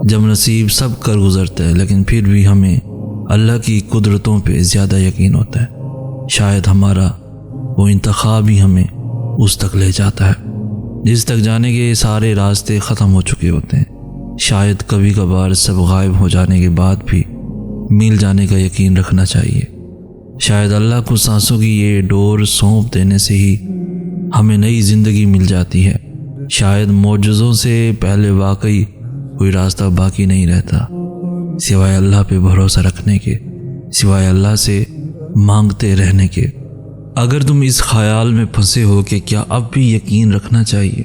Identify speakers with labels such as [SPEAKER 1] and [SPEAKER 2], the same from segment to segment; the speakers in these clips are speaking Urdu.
[SPEAKER 1] جب نصیب سب کر گزرتا ہے لیکن پھر بھی ہمیں اللہ کی قدرتوں پہ زیادہ یقین ہوتا ہے، شاید ہمارا وہ انتخاب ہی ہمیں اس تک لے جاتا ہے جس تک جانے کے سارے راستے ختم ہو چکے ہوتے ہیں۔ شاید کبھی کبھار سب غائب ہو جانے کے بعد بھی مل جانے کا یقین رکھنا چاہیے۔ شاید اللہ کو سانسوں کی یہ ڈور سونپ دینے سے ہی ہمیں نئی زندگی مل جاتی ہے۔ شاید معجزوں سے پہلے واقعی کوئی راستہ باقی نہیں رہتا سوائے اللہ پہ بھروسہ رکھنے کے، سوائے اللہ سے مانگتے رہنے کے۔ اگر تم اس خیال میں پھنسے ہو کہ کیا اب بھی یقین رکھنا چاہیے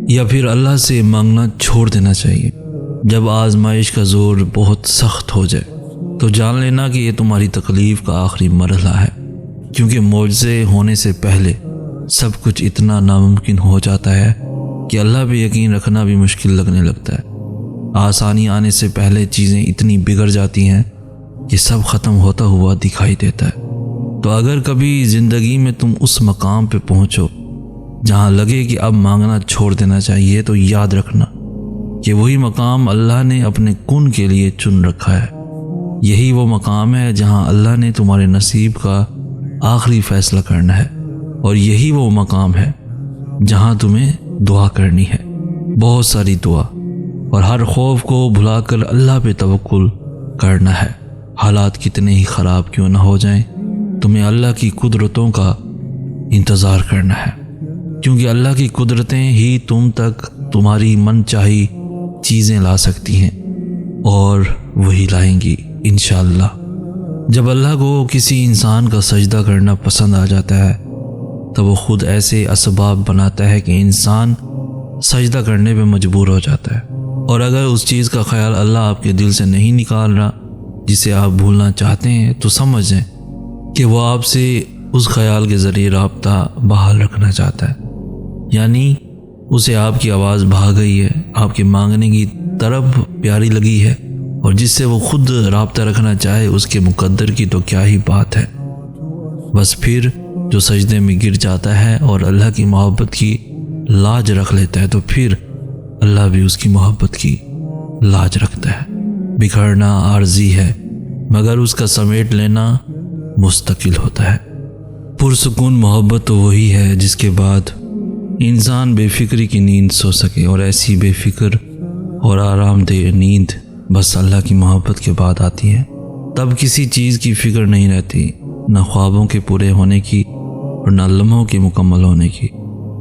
[SPEAKER 1] یا پھر اللہ سے مانگنا چھوڑ دینا چاہیے جب آزمائش کا زور بہت سخت ہو جائے، تو جان لینا کہ یہ تمہاری تکلیف کا آخری مرحلہ ہے، کیونکہ معجزے ہونے سے پہلے سب کچھ اتنا ناممکن ہو جاتا ہے کہ اللہ پہ یقین رکھنا بھی مشکل لگنے لگتا ہے۔ آسانی آنے سے پہلے چیزیں اتنی بگڑ جاتی ہیں کہ سب ختم ہوتا ہوا دکھائی دیتا ہے۔ تو اگر کبھی زندگی میں تم اس مقام پہ پہنچو جہاں لگے کہ اب مانگنا چھوڑ دینا چاہیے، تو یاد رکھنا کہ وہی مقام اللہ نے اپنے کن کے لیے چن رکھا ہے۔ یہی وہ مقام ہے جہاں اللہ نے تمہارے نصیب کا آخری فیصلہ کرنا ہے، اور یہی وہ مقام ہے جہاں تمہیں دعا کرنی ہے، بہت ساری دعا، اور ہر خوف کو بھلا کر اللہ پہ توکل کرنا ہے۔ حالات کتنے ہی خراب کیوں نہ ہو جائیں، تمہیں اللہ کی قدرتوں کا انتظار کرنا ہے، کیونکہ اللہ کی قدرتیں ہی تم تک تمہاری من چاہی چیزیں لا سکتی ہیں، اور وہی لائیں گی انشاءاللہ۔ جب اللہ کو کسی انسان کا سجدہ کرنا پسند آ جاتا ہے تو وہ خود ایسے اسباب بناتا ہے کہ انسان سجدہ کرنے پہ مجبور ہو جاتا ہے، اور اگر اس چیز کا خیال اللہ آپ کے دل سے نہیں نکال رہا جسے آپ بھولنا چاہتے ہیں، تو سمجھ جائیں کہ وہ آپ سے اس خیال کے ذریعے رابطہ بحال رکھنا چاہتا ہے، یعنی اسے آپ کی آواز بھا گئی ہے، آپ کے مانگنے کی طرف پیاری لگی ہے، اور جس سے وہ خود رابطہ رکھنا چاہے اس کے مقدر کی تو کیا ہی بات ہے۔ بس پھر جو سجدے میں گر جاتا ہے اور اللہ کی محبت کی لاج رکھ لیتا ہے، تو پھر اللہ بھی اس کی محبت کی لاج رکھتا ہے۔ بکھرنا عارضی ہے مگر اس کا سمیٹ لینا مستقل ہوتا ہے۔ پرسکون محبت تو وہی ہے جس کے بعد انسان بے فکری کی نیند سو سکے، اور ایسی بے فکر اور آرام دہ نیند بس اللہ کی محبت کے بعد آتی ہے۔ تب کسی چیز کی فکر نہیں رہتی، نہ خوابوں کے پورے ہونے کی اور نہ لمحوں کے مکمل ہونے کی۔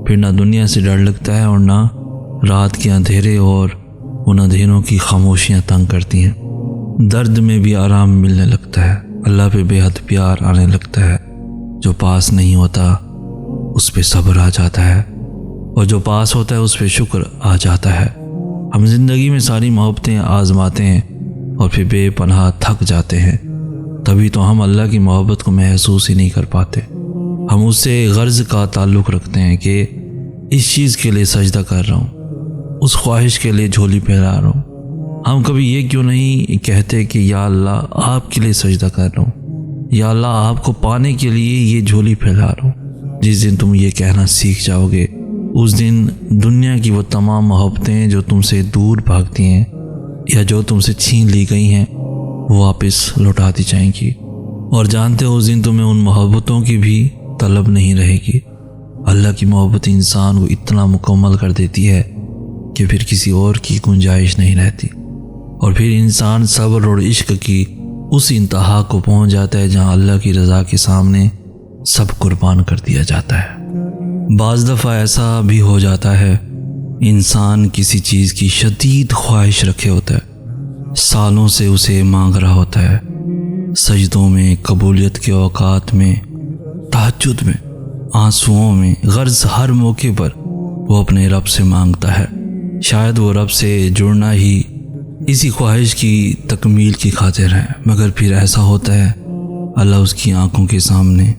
[SPEAKER 1] پھر نہ دنیا سے ڈر لگتا ہے اور نہ رات کے اندھیرے اور ان اندھیروں کی خاموشیاں تنگ کرتی ہیں۔ درد میں بھی آرام ملنے لگتا ہے، اللہ پہ بے حد پیار آنے لگتا ہے۔ جو پاس نہیں ہوتا اس پہ صبر آ جاتا ہے، اور جو پاس ہوتا ہے اس پہ شکر آ جاتا ہے۔ ہم زندگی میں ساری محبتیں آزماتے ہیں اور پھر بے پناہ تھک جاتے ہیں، تبھی تو ہم اللہ کی محبت کو محسوس ہی نہیں کر پاتے۔ ہم اس سے غرض کا تعلق رکھتے ہیں کہ اس چیز کے لیے سجدہ کر رہا ہوں، اس خواہش کے لیے جھولی پھیلا رہا ہوں۔ ہم کبھی یہ کیوں نہیں کہتے کہ یا اللہ آپ کے لیے سجدہ کر رہا ہوں، یا اللہ آپ کو پانے کے لیے یہ جھولی پھیلا رہا ہوں۔ جس دن تم یہ کہنا سیکھ جاؤ گے، اس دن دنیا کی وہ تمام محبتیں جو تم سے دور بھاگتی ہیں یا جو تم سے چھین لی گئی ہیں، وہ واپس لوٹا دی جائیں گی، اور جانتے ہو اس دن تمہیں ان محبتوں کی بھی طلب نہیں رہے گی۔ اللہ کی محبت انسان کو اتنا مکمل کر دیتی ہے کہ پھر کسی اور کی گنجائش نہیں رہتی، اور پھر انسان صبر اور عشق کی اس انتہا کو پہنچ جاتا ہے جہاں اللہ کی رضا کے سامنے سب قربان کر دیا جاتا ہے۔ بعض دفعہ ایسا بھی ہو جاتا ہے انسان کسی چیز کی شدید خواہش رکھے ہوتا ہے، سالوں سے اسے مانگ رہا ہوتا ہے، سجدوں میں، قبولیت کے اوقات میں، تہجد میں، آنسوؤں میں، غرض ہر موقع پر وہ اپنے رب سے مانگتا ہے۔ شاید وہ رب سے جڑنا ہی اسی خواہش کی تکمیل کی خاطر ہے، مگر پھر ایسا ہوتا ہے اللہ اس کی آنکھوں کے سامنے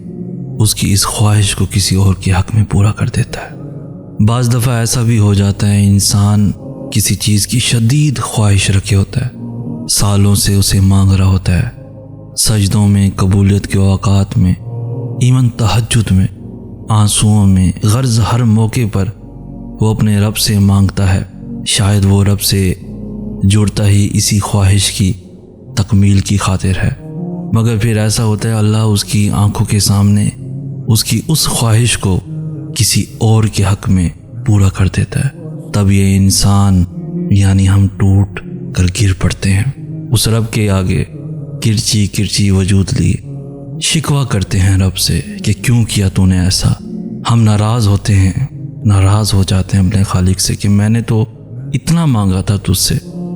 [SPEAKER 1] اس کی اس خواہش کو کسی اور کے حق میں پورا کر دیتا ہے۔ بعض دفعہ ایسا بھی ہو جاتا ہے انسان کسی چیز کی شدید خواہش رکھے ہوتا ہے، سالوں سے اسے مانگ رہا ہوتا ہے، سجدوں میں، قبولیت کے اوقات میں، ایمن تہجد میں، آنسوؤں میں، غرض ہر موقع پر وہ اپنے رب سے مانگتا ہے۔ شاید وہ رب سے جڑتا ہی اسی خواہش کی تکمیل کی خاطر ہے، مگر پھر ایسا ہوتا ہے اللہ اس کی آنکھوں کے سامنے اس کی اس خواہش کو کسی اور کے حق میں پورا کر دیتا ہے۔ تب یہ انسان یعنی ہم ٹوٹ کر گر پڑتے ہیں، اس رب کے آگے کرچی کرچی وجود لیے شکوہ کرتے ہیں رب سے کہ کیوں کیا تو نے ایسا۔ ہم ناراض ہوتے ہیں، ناراض ہو جاتے ہیں اپنے خالق سے کہ میں نے تو اتنا مانگا تھا تجھ سے،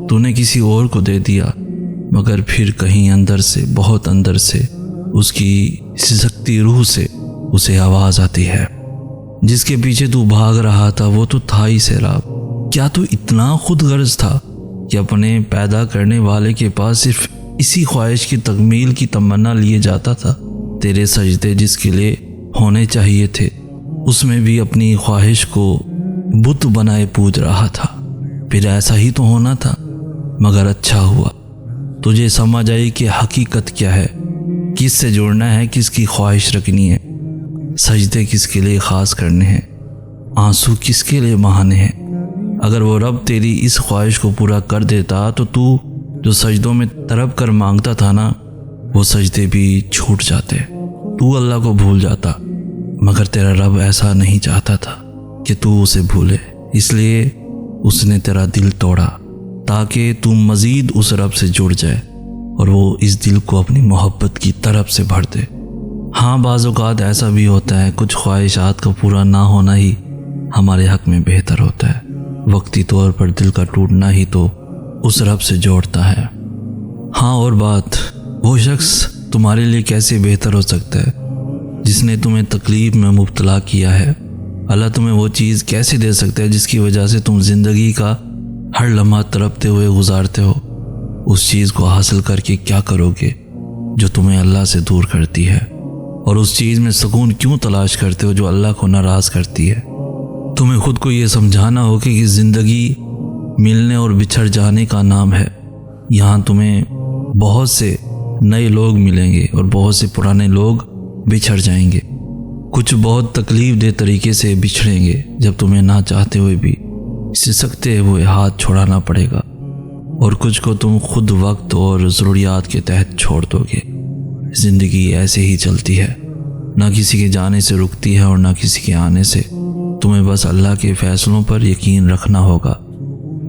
[SPEAKER 1] تو نے کسی اور کو دے دیا۔ مگر پھر کہیں اندر سے، بہت اندر سے، اس کی سسکتی روح سے اسے آواز آتی ہے، جس کے پیچھے تو بھاگ رہا تھا وہ تو تھا ہی سیراب۔ کیا تو اتنا خود غرض تھا کہ اپنے پیدا کرنے والے کے پاس صرف اسی خواہش کی تکمیل کی تمنا لیے جاتا تھا؟ تیرے سجدے جس کے لیے ہونے چاہیے تھے اس میں بھی اپنی خواہش کو بت بنائے پوج رہا تھا۔ پھر ایسا ہی تو ہونا تھا، مگر اچھا ہوا تجھے سمجھ آئی کہ حقیقت کیا ہے، کس سے جڑنا ہے، کس کی خواہش رکھنی ہے، سجدے کس کے لیے خاص کرنے ہیں، آنسو کس کے لیے بہانے ہیں۔ اگر وہ رب تیری اس خواہش کو پورا کر دیتا تو جو سجدوں میں تڑپ کر مانگتا تھا نا، وہ سجدے بھی چھوٹ جاتے، تو اللہ کو بھول جاتا۔ مگر تیرا رب ایسا نہیں چاہتا تھا کہ تو اسے بھولے، اس لیے اس نے تیرا دل توڑا تاکہ تو مزید اس رب سے جڑ جائے اور وہ اس دل کو اپنی محبت کی طرف سے بھر دے۔ ہاں بعض اوقات ایسا بھی ہوتا ہے، کچھ خواہشات کا پورا نہ ہونا ہی ہمارے حق میں بہتر ہوتا ہے۔ وقتی طور پر دل کا ٹوٹنا ہی تو اس رب سے جوڑتا ہے۔ ہاں اور بات، وہ شخص تمہارے لیے کیسے بہتر ہو سکتا ہے جس نے تمہیں تکلیف میں مبتلا کیا ہے؟ اللہ تمہیں وہ چیز کیسے دے سکتا ہے جس کی وجہ سے تم زندگی کا ہر لمحہ تڑپتے ہوئے گزارتے ہو؟ اس چیز کو حاصل کر کے کیا کرو گے جو تمہیں اللہ سے دور کرتی ہے؟ اور اس چیز میں سکون کیوں تلاش کرتے ہو جو اللہ کو ناراض کرتی ہے؟ تمہیں خود کو یہ سمجھانا ہوگا کہ زندگی ملنے اور بچھڑ جانے کا نام ہے۔ یہاں تمہیں بہت سے نئے لوگ ملیں گے اور بہت سے پرانے لوگ بچھڑ جائیں گے۔ کچھ بہت تکلیف دہ طریقے سے بچھڑیں گے جب تمہیں نہ چاہتے ہوئے بھی سسکتے ہوئے ہاتھ چھوڑانا پڑے گا، اور کچھ کو تم خود وقت اور ضروریات کے تحت چھوڑ دو گے۔ زندگی ایسے ہی چلتی ہے، نہ کسی کے جانے سے رکتی ہے اور نہ کسی کے آنے سے۔ تمہیں بس اللہ کے فیصلوں پر یقین رکھنا ہوگا،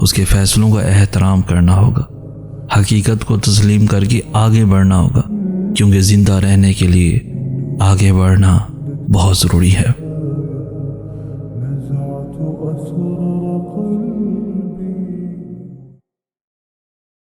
[SPEAKER 1] اس کے فیصلوں کا احترام کرنا ہوگا، حقیقت کو تسلیم کر کے آگے بڑھنا ہوگا، کیونکہ زندہ رہنے کے لیے آگے بڑھنا بہت ضروری ہے۔